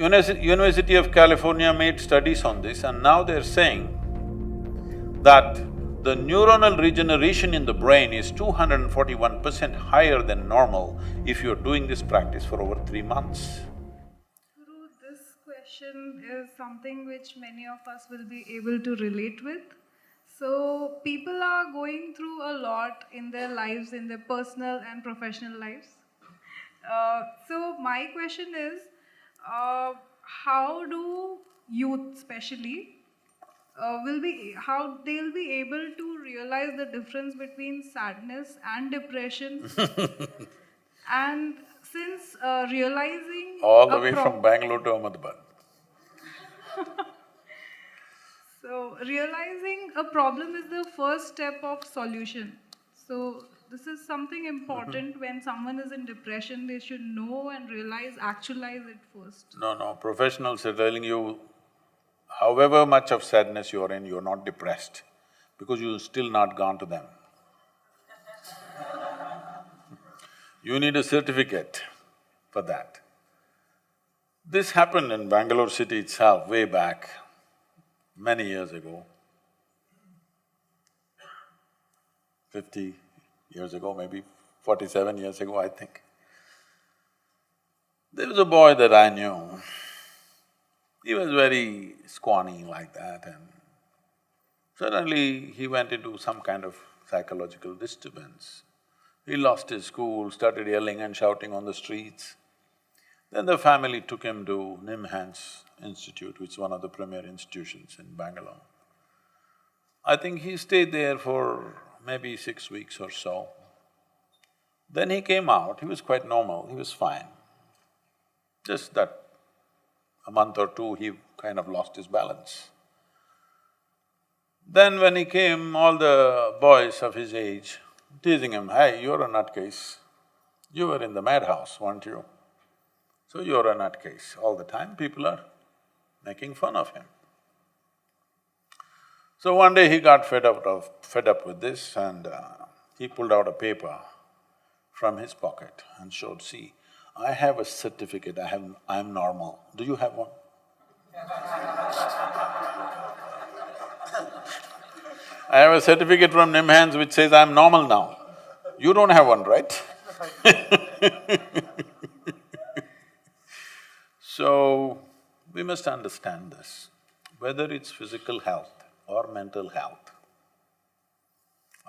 University of California made studies on this, and now they're saying that the neuronal regeneration in the brain is 241% higher than normal if you're doing this practice for over 3 months. Guru, this question is something which many of us will be able to relate with. So, people are going through a lot in their lives, in their personal and professional lives. So, my question is, how do youth especially how they'll be able to realize the difference between sadness and depression? And since realizing All the way from Bangalore to Ahmedabad. So realizing a problem is the first step of solution. So this is something important. When someone is in depression, they should know and realize, actualize it first. No, professionals are telling you, however much of sadness you're in, you're not depressed, because you've still not gone to them. You need a certificate for that. This happened in Bangalore city itself way back, many years ago. 50 years ago, maybe 47 years ago, I think. There was a boy that I knew. He was very scrawny like that, and suddenly he went into some kind of psychological disturbance. He lost his school, started yelling and shouting on the streets. Then the family took him to Nimhans Institute, which is one of the premier institutions in Bangalore. I think he stayed there for maybe 6 weeks or so. Then he came out, he was quite normal, he was fine. Just that a month or two, he kind of lost his balance. Then when he came, all the boys of his age teasing him, "Hey, you're a nutcase. You were in the madhouse, weren't you? So you're a nutcase." All the time people are making fun of him. So one day he got fed up with this, and he pulled out a paper from his pocket and showed, "See, I have a certificate, I'm normal. Do you have one?" "I have a certificate from Nimhans which says I'm normal now. You don't have one, right?" So, we must understand this, whether it's physical health or mental health,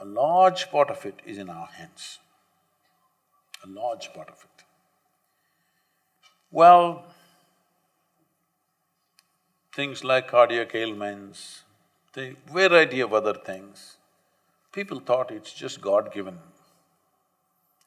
a large part of it is in our hands, a large part of it. Well, things like cardiac ailments, the variety of other things, people thought it's just God-given.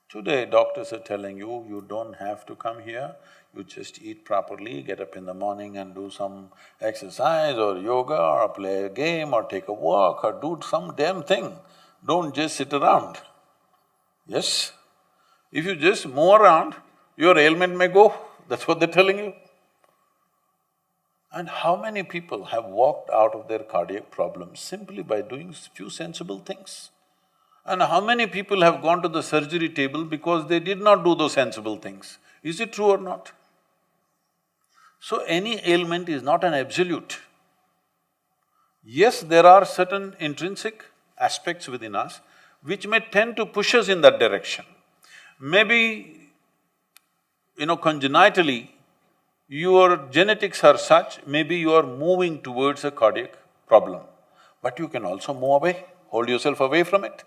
Today, doctors are telling you, you don't have to come here, you just eat properly, get up in the morning and do some exercise or yoga or play a game or take a walk or do some damn thing. Don't just sit around. Yes? If you just move around, your ailment may go, that's what they're telling you. And how many people have walked out of their cardiac problems simply by doing few sensible things? And how many people have gone to the surgery table because they did not do those sensible things? Is it true or not? So any ailment is not an absolute. Yes, there are certain intrinsic aspects within us which may tend to push us in that direction. Maybe, congenitally, your genetics are such, maybe you are moving towards a cardiac problem, but you can also move away, hold yourself away from it.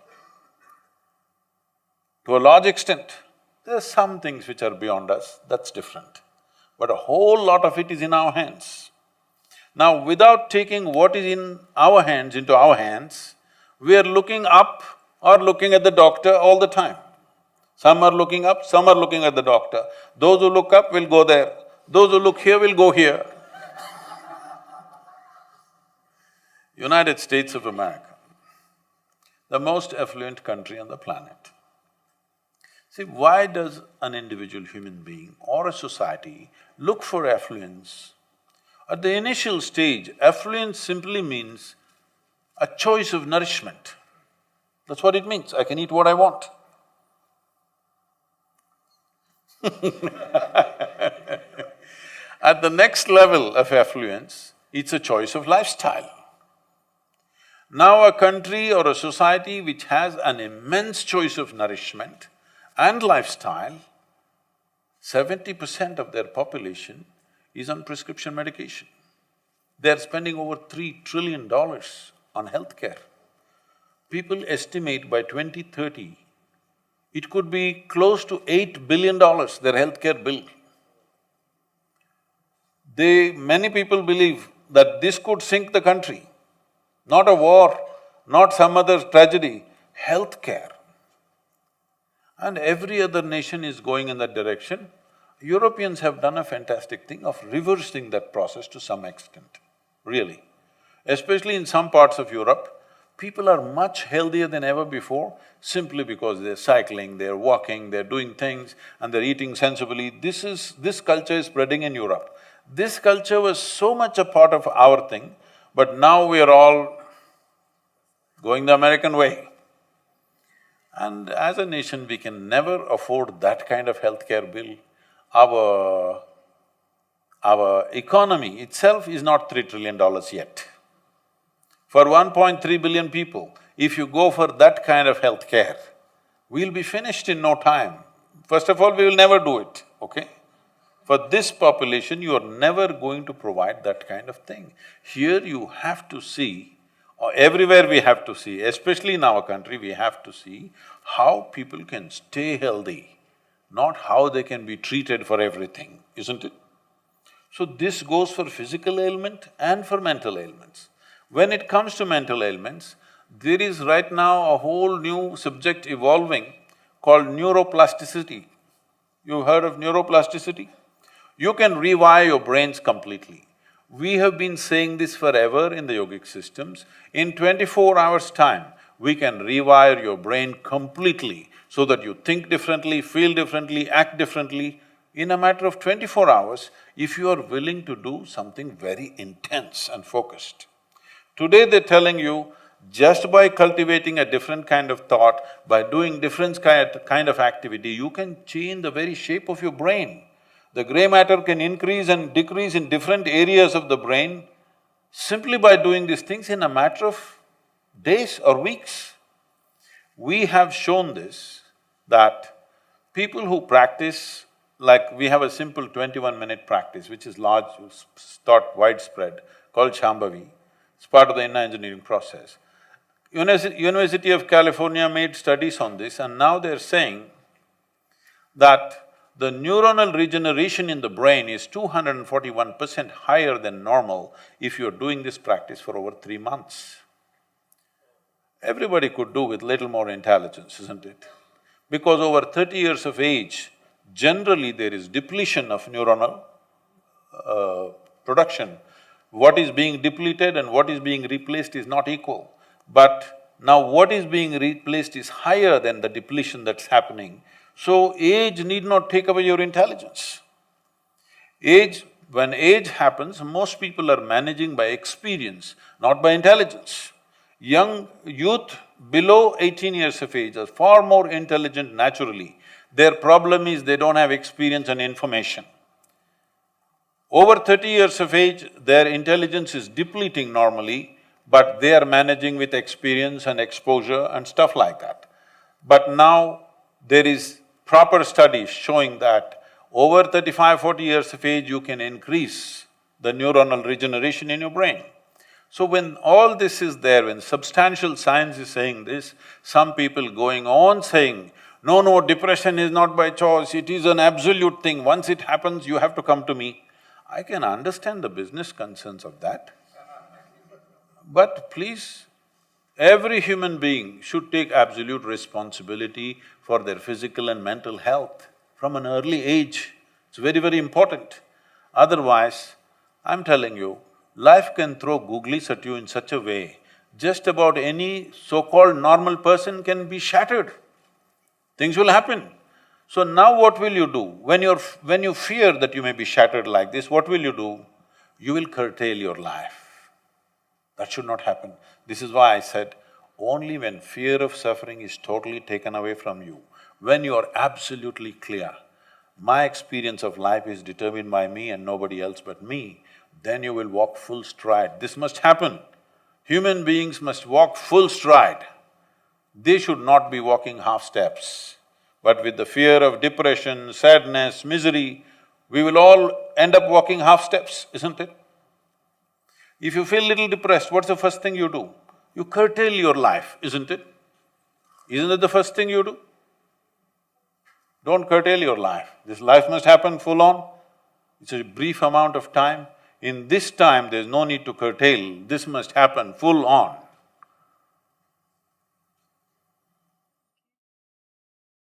To a large extent, there are some things which are beyond us, that's different. But a whole lot of it is in our hands. Now, without taking what is in our hands into our hands, we are looking up or looking at the doctor all the time. Some are looking up, some are looking at the doctor. Those who look up will go there, those who look here will go here. United States of America, the most affluent country on the planet. See, why does an individual human being or a society look for affluence? At the initial stage, affluence simply means a choice of nourishment. That's what it means, I can eat what I want. At the next level of affluence, it's a choice of lifestyle. Now a country or a society which has an immense choice of nourishment and lifestyle, 70% of their population is on prescription medication. They're spending over $3 trillion on healthcare. People estimate by 2030, it could be close to $8 billion, their healthcare bill. Many people believe that this could sink the country. Not a war, not some other tragedy, healthcare. And every other nation is going in that direction. Europeans have done a fantastic thing of reversing that process to some extent, really. Especially in some parts of Europe, people are much healthier than ever before simply because they're cycling, they're walking, they're doing things and they're eating sensibly. This culture is spreading in Europe. This culture was so much a part of our thing, but now we are all going the American way. And as a nation, we can never afford that kind of healthcare bill. Our economy itself is not $3 trillion yet. For 1.3 billion people, if you go for that kind of healthcare, we'll be finished in no time. First of all, we will never do it, okay? For this population, you are never going to provide that kind of thing. Here you have to see, or everywhere we have to see, especially in our country, we have to see how people can stay healthy, not how they can be treated for everything, isn't it? So this goes for physical ailment and for mental ailments. When it comes to mental ailments, there is right now a whole new subject evolving called neuroplasticity. You've heard of neuroplasticity? You can rewire your brains completely. We have been saying this forever in the yogic systems. In 24 hours' time, we can rewire your brain completely so that you think differently, feel differently, act differently in a matter of 24 hours if you are willing to do something very intense and focused. Today they're telling you, just by cultivating a different kind of thought, by doing different kind of activity, you can change the very shape of your brain. The grey matter can increase and decrease in different areas of the brain simply by doing these things in a matter of days or weeks. We have shown this, that people who practice, like we have a simple 21-minute practice which is large, taught widespread, called Shambhavi. It's part of the inner engineering process. University of California made studies on this and now they're saying that the neuronal regeneration in the brain is 241% higher than normal if you're doing this practice for over 3 months. Everybody could do with little more intelligence, isn't it? Because over 30 years of age, generally there is depletion of neuronal production. What is being depleted and what is being replaced is not equal. But now what is being replaced is higher than the depletion that's happening. So age need not take away your intelligence. When age happens, most people are managing by experience, not by intelligence. Youth below 18 years of age are far more intelligent naturally. Their problem is they don't have experience and information. Over 30 years of age, their intelligence is depleting normally, but they are managing with experience and exposure and stuff like that. But now there is proper studies showing that over 35–40 years of age, you can increase the neuronal regeneration in your brain. So when all this is there, when substantial science is saying this, some people going on saying, no, depression is not by choice, it is an absolute thing, once it happens, you have to come to me. I can understand the business concerns of that. But please, every human being should take absolute responsibility for their physical and mental health from an early age. It's very, very important. Otherwise, I'm telling you, life can throw googlies at you in such a way, just about any so-called normal person can be shattered. Things will happen. So now what will you do? When you fear that you may be shattered like this, what will you do? You will curtail your life. That should not happen. This is why I said, only when fear of suffering is totally taken away from you, when you are absolutely clear, my experience of life is determined by me and nobody else but me, then you will walk full stride. This must happen. Human beings must walk full stride. They should not be walking half steps. But with the fear of depression, sadness, misery, we will all end up walking half steps, isn't it? If you feel little depressed, what's the first thing you do? You curtail your life, isn't it? Isn't it the first thing you do? Don't curtail your life. This life must happen full on. It's a brief amount of time. In this time, there's no need to curtail. This must happen full on.